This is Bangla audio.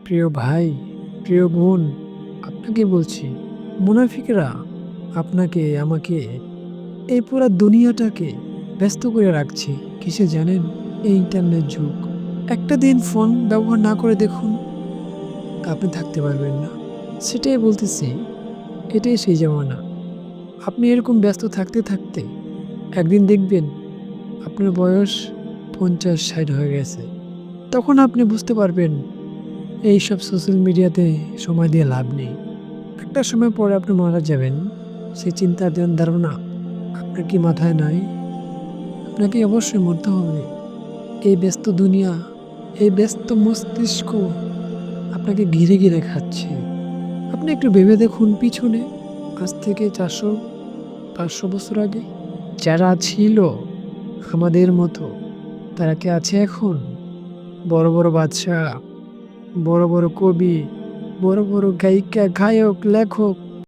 প্রিয় ভাই, প্রিয় বোন, আপনাকে বলছি, মুনাফিকরা আপনাকে, আমাকে, এই পুরা দুনিয়াটাকে ব্যস্ত করে রাখছে। কিসে জানেন? এই ইন্টারনেট যুগ। একটা দিন ফোন ব্যবহার না করে দেখুন, আপনি থাকতে পারবেন না। সেটাই বলতেছি, এটাই সেই জামানা। আপনি এরকম ব্যস্ত থাকতে, থাকতে একদিন দেখবেন আপনার বয়স ৫০-৬০ হয়ে গেছে। তখন আপনি বুঝতে পারবেন এইসব সোশ্যাল মিডিয়াতে সময় দিয়ে লাভ নেই। একটা সময় পরে আপনি মারা যাবেন। সেই চিন্তা ধারণা আপনার কি মাথায় নাই? আপনাকে অবশ্যই মরতে হবে। এই ব্যস্ত দুনিয়া, এই ব্যস্ত মস্তিষ্ক আপনাকে ঘিরে, ঘিরে খাচ্ছে। আপনি একটু ভেবে দেখুন পিছনে, আজ থেকে ৪০০-৫০০ বছর আগে যারা ছিল আমাদের মতো, তারা কি আছে এখন? বড়, বড় বাদশা, বড়, বড় কবি, বড়, বড় গায়িকা, গায়ক, লেখক